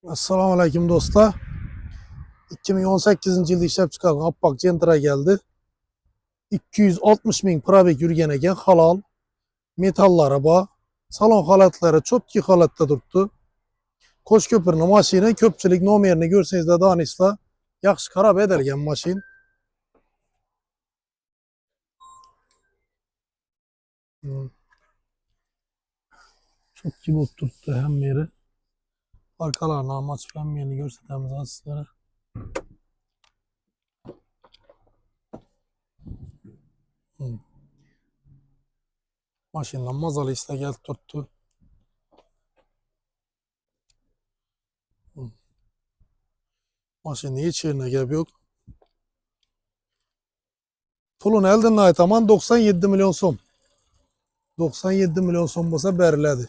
Assalamu alaykum do'stlar. 2018-yilda ishlab chiqarilgan oppoq Gentra geldi. 260 ming probeg yurgan ekan, halol. Metallari bor. Salon holatlari chotki holatda turibdi. Qo'shko'pirni mashina, ko'pchilik nomerini ko'rsangizlar donisizlar. Yaxshi qarab edilgan mashina. Chotki bo'lib turibdi hamma yeri. Arkalarni ham ochib hamma yerini ko'rsatamiz sizlarga. Mashinadan mazali islar kelib turibdi. Mashina hech yerine gap yo'q. Pulini elden aytaman 97 milyon so'm. 97 milyon so'm bo'lsa beriladi.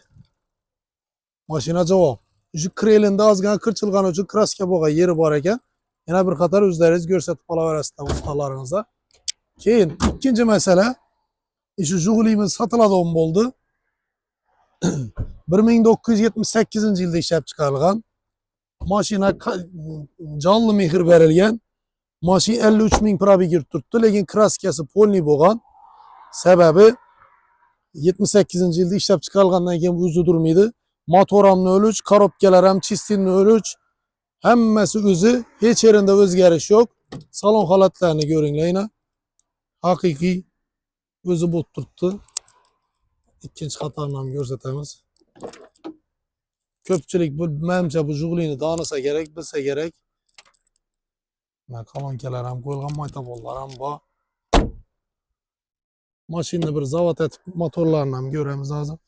Mashina javob. Şu krelinde ozgina qirchilgani uchun kraska bo'lgan yeri bor ekan. Yana bir qator o'zlaringiz ko'rsatib qolaverasizlar ustalaringizga. Keyin ikkinchi masala, shu Jigulimiz sotiladigan bo'ldi. 1978-yilda ishlab chiqarilgan. Mashina jonli mehr berilgan. Mashina 53 ming probeg yurib turibdi, lekin kraskasi polniy bo'lgan. Sababi 78-yilda ishlab chiqarilgandan keyin o'zi durmaydi. Motor ham 03, korobkalar ham chistin 03. Hammasi o'zi, hech yerinde o'zgarish yo'q. Salon holatlarini ko'ringlar yana. Haqiqiy o'zi bo'lib turibdi. Ikkinchi qatorni ham ko'rsatamiz. Ko'pchilik bu menimcha bu Jigulini donisa kerak, bilsa kerak. Mana kolonkalar ham qo'yilgan, maytabollar ham bor. Mashinani bir zavod etib motorlarini ham ko'ramiz hozir.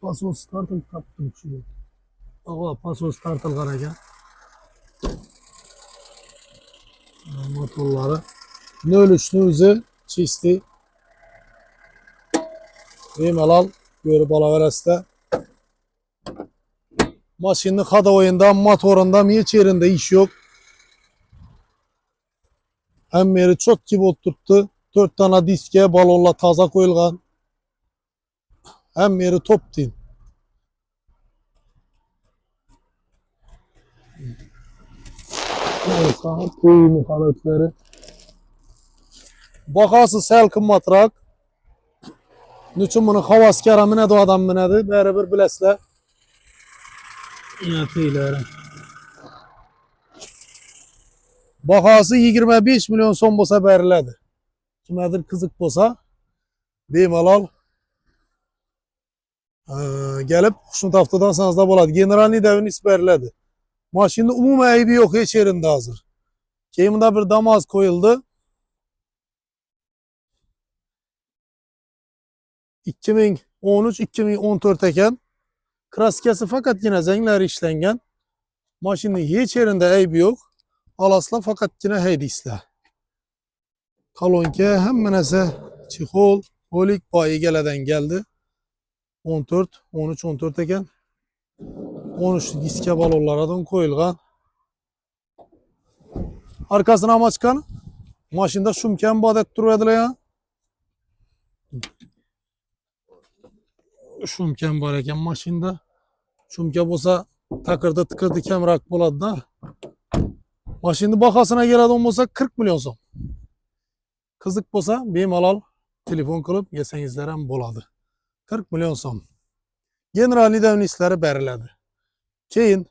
Pasos tartılib taptım şu. Ağa pasos tartılgan ekan. Motorları 03'nü o'zi chisti. Bemalol ko'rib olaverasizlar. Mashinani hadovoyidan, motoridan hech yerinde ish yo'q. Hamma yeri chotki bo'lib turibdi. 4 tane diske balonlar toza qo'yilgan. Hamma yeri top deyin. Qo'yimi holatlari. Bahası sal qimmatroq. Nechun buni havaskara minadi, odam minadi, baribir bilasizlar. Yatiylar. Bahası 25 milyon so'm bo'lsa beriladi. Kimdir qiziq bo'lsa, bemalol gelip Xushnud Avtodan sanızda bo'ladi. Generalniy davnis beriladi. Mashina umuman aybi yo'q, hech yerinde hazır. Keyin bunda bir damoz qo'yildi. 2013-2014 ekan. Kraskasi faqatgina zanglari ishlangan. Mashinaning hech yerinde aybi yo'q. Alaslar faqatgina haydisizlar. Kolonka hamma narsa chexol, holik boy egaladan geldi. 14, 13, 14 ekan. 13 diska balonlardan qo'yilgan. Arkasini ham ochgan. Mashinada shumkan bodat turadilar ya. Shumkan bor ekan mashinada. Shumka bo'lsa takırda tıkırdı kamroq bo'ladi-da. Mashinani bahosine keladigan bo'lsa 40 milyon so'm. Qiziq bo'lsa bemalol telefon qilib yesangizlar ham bo'ladi. 40 milyon so'm. Generalniy davnislari beriladi. Keyin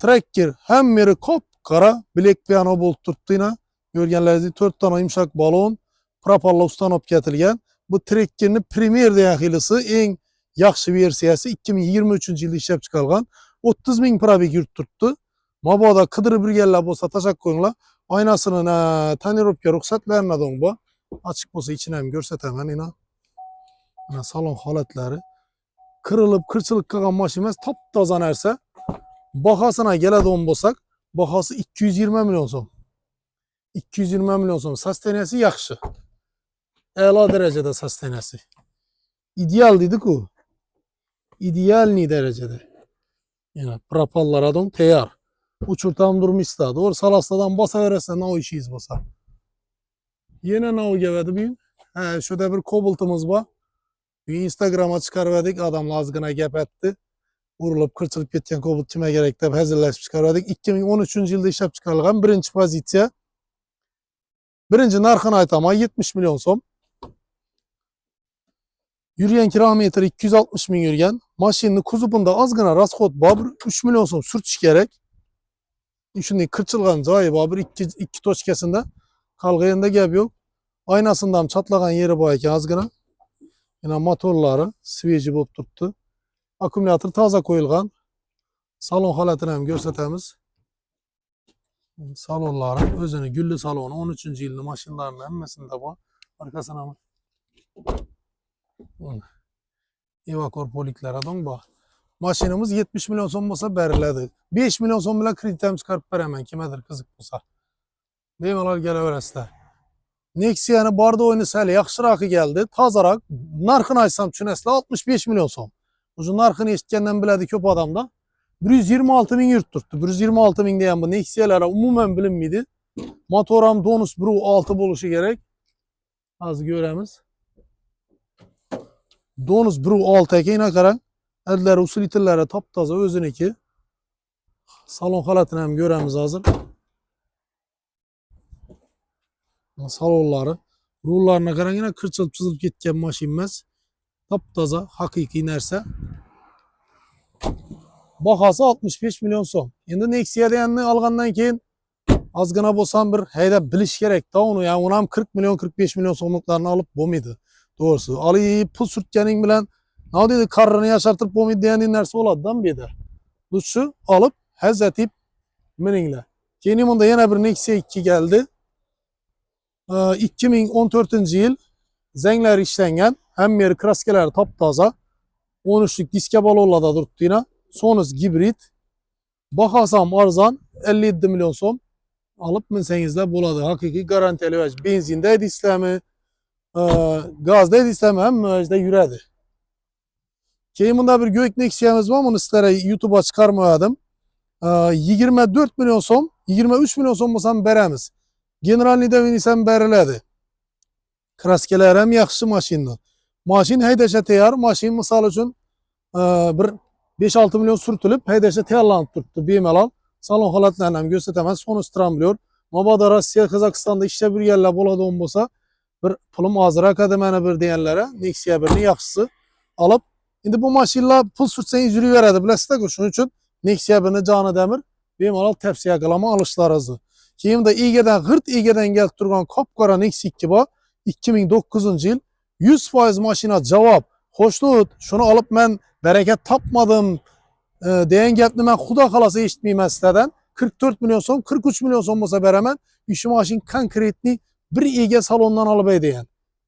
tracker hamma yeri qop-qora bilek piano bo'lib turibdi. Ko'rganlaringizdek 4 tane yumshoq balon propalla ustanib ketilgan. Bu trekkerni Premier degan xilisi eng yaxshi versiyasi 2023-yilda ishlab chiqarilgan. 30 ming probeg yurib turibdi. Mabodo qidirib yurganlar bo'lsa tashab qo'yinglar. Oynasini tonirovka ruxsatlarini ham bor. Ochiq bo'lsa ichini ham ko'rsataman ina. Mana salon holatlari. Kırılıp qirchilib qolgan mashina emas, top-toza narsa. Bahosini keladigan bo'lsak, bahosi 220 milyon so'm. 220 milyon so'm. Sosteniyasi yaxshi. Ela derecede sastenesi. İdeal dedik o. İdeal ni derecede. Yani prapallara don teyar. Uçurtam durmuş da. Doğru salastadan basa verirsen o işiyiz basa. Yine ne o gevedi bugün? Şurada bir koboltumuz var. Bir Instagram'a çıkarverdik. Adam lazgına gep etti. Vurulup kırçılıp ketken kobolt kime gerek dep hazırlaşıp çıkarverdik. 2013 yılda işlep çıkarılgan birinci pozitsiya. Birinci narxını aytama 70 milyon so'm. Yürüyen kilometre 260 bin yürüyen. Maşinni kuzupunda azgına rasxod babır 3 milyon so'm sürtish kerak. Shunday kırçılgan joyi babır ikki tochkasida. Qolganida gap yo'q. Aynasında ham çatlagan yeri bor ekan azgına. Yine motorlari sveji bo'lib turibdi. Akkumulyator toza qo'yilgan. Salon holatini ham ko'rsatamiz. Salonlari o'zini gulli saloni 13-yilning mashinalarining hammasida bor. Arkasına mı? Evakor poliklari dong bor. Mashinamiz 70 milyon so'm bo'lsa beriladi. 5 milyon so'm bilan kredit ham chiqarib beraman kimdir qiziq bo'lsa. Bemalol kelaverasizlar. Nexia'ni bordi o'yini sal yaxshirog'i keldi. Tozaroq. Narxini aytsam tushunasizlar 65 milyon so'm. O'sha narxini eshitgandan biladi ko'p odamda. 126 ming yurib turibdi. 126 ming degan bu Nexia'lar umuman bilinmaydi. Motor ham Donus Bru 6 bo'lishi kerak. Hozir ko'ramiz. Donus Bru 6 ekan, qarang. Adlari usulitlari top-toza o'ziniki. Salon holatini ham ko'ramiz hozir. Salonlari, rullarına qarang, qirchilib chizilib ketgan mashina emas. Top-toza, haqiqiy narsa. Bahası 65 milyon so'm. Endi Nexia deganni olgandan keyin ozgina bo'lsam bir haydab bilish kerak da uni. Yani uni ham 40 milyon 45 milyon so'mliklarni olib bo'lmaydi. Doğrusu. Ali pul surtganing bilan ne deydi karrini yaşartırıp bo'lmaydi degan narsa bo'ladi-dan bu yerda. Bu shu olib hazatib mininglar. Keyin bunda yana bir Nexia 2 geldi. 2014 yıl zengler işlengen. Hem yeri kraskeler top-toza. 13'lük diske balonlarda duruptu yine. Sonuz gibrit. Bahasam arzan 57 milyon so'm. Alıp minsengizler buladı. Hakiki garantili ve benzindeydi İslami, gazdaydı İslami hem müajda yüredi. Keyin bunda bir gök Nexia'mız var. Bunu sizlere YouTube'a çıkarmayadım. 24 milyon so'm, 23 milyon so'm bo'lsam beramiz. General Nidavini beriladi. Kraskeler hem yaxshi mashinni. Mashin haydashga tayyor. Mashin misol uchun bir 5-6 milyon sürtülüp haydashga tayyorlanib turibdi bemalol. Salon holatlarini ham ko'rsataman. Sonus tramblyor. Mabada Rossiya, Qozog'istonda ishlab yurganlar bo'ladigan bo'lsa, bir pulim ozroq adamani bir deganlari Nexia 1ni yaxshisi olib, endi bu mashinalar pul surtsangiz yuraveradi, bilasizlar-ku. Shuning uchun Nexia 1ni joni damir bemalol tavsiya qilaman olishlaringizni. Keyin de egadan g'irt egadan kelib turgan qop-qora Nexia 2 bor. 2009 yıl 100% mashina javob. Xo'shnud, shuni olib men barakat topmadim degan gapni men xudo xolasa eshitmayman sizlardan. 44 milyon so'm, 43 milyon so'm bo'lsa beraman. Shu mashin konkretni bir ega salondan olib degan.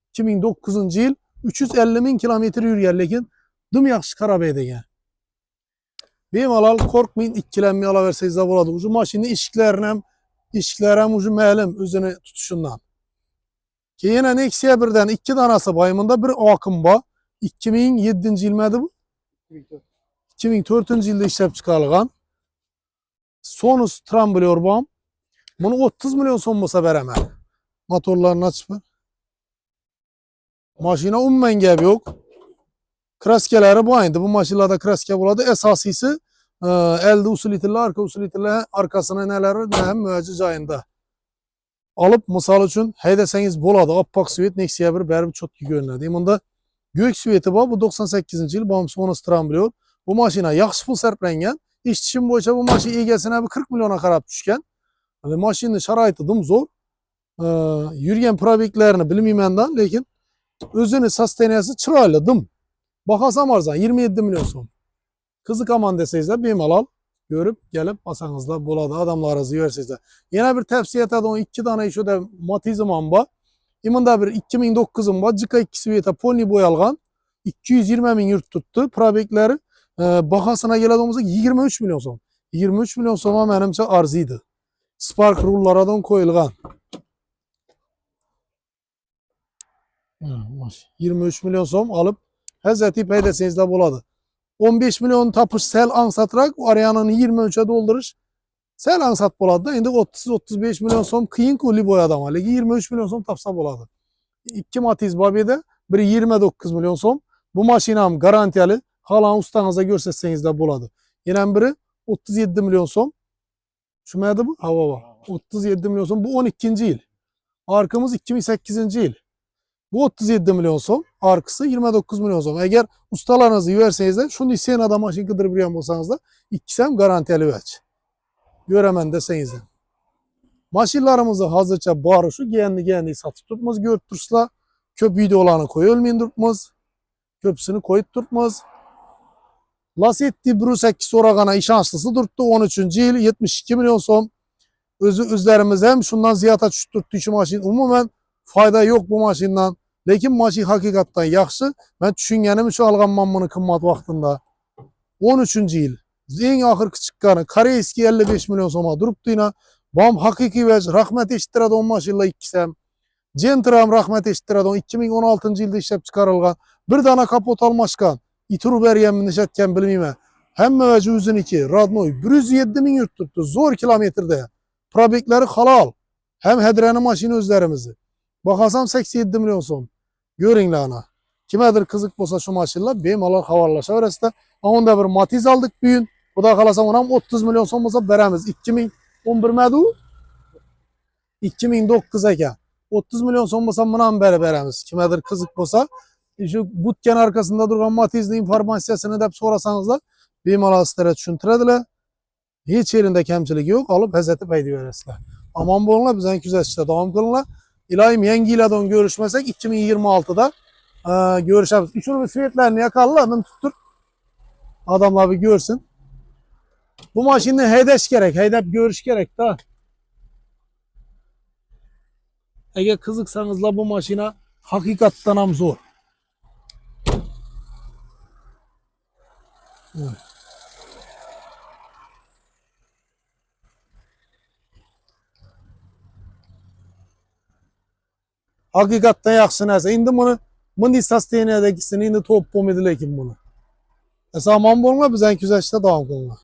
2009 yıl 350 bin kilometr yurgan, lekin dim yaxshi qarab degan. Bemalol qo'rqmang, ikkilanmay olaversangiz bo'ladi. Shu mashinni eshiklari ham o'zi ma'lum o'zini tutishundan. Keyin Nexia 1dan 2 danasi bor. Bunda bir oqim bor. 2007 yilmadi bu? 2004 yilda ishlab chiqarilgan. Sonus tramblyor bor. Buni 30 milyon so'm bo'lsa beraman. Motorlarni ochib. Mashina umuman gap yo'q. Kraskelari bor endi. Bu mashinalarda kraska bo'ladi. Asosiysi elde usulitlari, arka usulitlari, arkasına nelari ham mo'jiz joyida. Alıp misal uchun haydasangiz bo'ladi. Oppoq svet Nexia 1 baribir chotki ko'rinadi. Bunda gök sveti bor. Bu 98 yil bom Sonus tramblyor. Bu mashina yaxshi pul sarflangan. Eshitishim bo'yicha bu mashina egasine bir 40 milyona qarab tushgan. Hani mashinning sharoiti dim zo'r. Yurgan probeklarni bilmayman-dan, lekin o'zini sosteniyasi chiroyli dim. Bahası ham arzon 27 milyon so'm. Qiziqaman desangizlar bemalol görüp gelip masanızda bo'ladi, adamlarınızı yersizler. Yana bir tavsiya etadigan 2 dana shuda Matizim ham bor. Bunda bir 2009'um bor. JK2 sveta polni bo'yalgan. 220 ming yurt tuttu. Probeklari bahasına keladigan bo'lsa 23 milyon so'm. 23 milyon so'm menimcha arziydi. Spark rullaridan qo'yilgan. 23 milyon so'm olib Hazreti paydasingizda bo'ladi. 15 milyon tapış sel ansatrak arayanını 23'e doldurış sel ansat bo'ladi. Endi 30-35 milyon so'm qiyin ku Liboy adam. Lekin 23 milyon so'm tapsa bo'ladi. 2 Matiz Babi'de biri 29 milyon so'm. Bu mashinam garantiyali. Kalan ustanıza gösterseniz de bo'ladi. Yana biri 37 milyon so'm. Şumaydi bu? Hava. 37 milyon so'm. Bu 12. yıl. Arkamız 2008. yıl. Bu 37 milyon so'm. Arkası 29 milyon so'm. Eğer ustalarınızı yüverseniz de şunu isteyen adam maşin kıdırıp yiyen olsanız da ikisem garantiyeli veç. Göremen deseniz de. Maşinlarımızı hazırca barı şu geğenli satıp tutmaz. Görüp tursla köp videolarını koy ölmeyin tutmaz. Köpsünü koyup tutmaz. Lasetti Brusek soragana işanslısı durttu. 13. yıl 72 milyon so'm. Özlerimiz hem şundan ziyata tutturttu şu maşin. Umumen fayda yok bu maşinden. Lekin maşin hakikaten yaxşı. Ben düşüngenim için alganman bunu kımmat vaktinde. 13. yıl. En ahırkı çıkkanı. Koreyski 55 milyon so'ma duruptu yine. Bam hakiki vec. Rahmet eşittiradi on maşinla ikkisem. Centram rahmet eşittiradi. 2016. yılda işlep çıkarılgan. Bir dana kapot almaşkan. İturu beriyem nişetken bilmeyme. Hem veci üzün iki. Radnoy. 107 min yurt tuttu. Zor kilometrede. Probekleri halal. Hem hedreni maşini özlerimizi. Bakasam 87 milyon so'm. Görün ana. Kimedir kızık bolsa şu maşinla bemalol havarlaşa vereste. Onda bir Matiz aldık büyün. Bu da kalasam onam 30 milyon so'm bolsa beremiz. 2011 medu 2009 eken. 30 milyon so'm bolsa bundan beri beremiz. Kimedir kızık bolsa şu butken arkasında durgan Matiz'li informasiyasını da sorasanız da bemalol sizlere tushuntiradilar. Hiç yerinde kemçilik yok. Alıp Hazreti paydı veresizler. Aman bolunlar bizden küzetişte devam kılınlar. İlahim yengiyle görüşmesek 2026'da görüşürüz. Üçünü bir svetlerini yakalım tuttur. Adamlar bir görsün. Bu maşini heydeş gerek. Heydep görüş gerek da. Eğer kızıksanızla bu maşina hakikaten ham zor. Evet. Hakikaten yaxşı näse. Endi bunu sosteniyada gitsin. Endi top pomidil ekin bunu. Aman bolunlar bizden küzetişte devam kılınlar.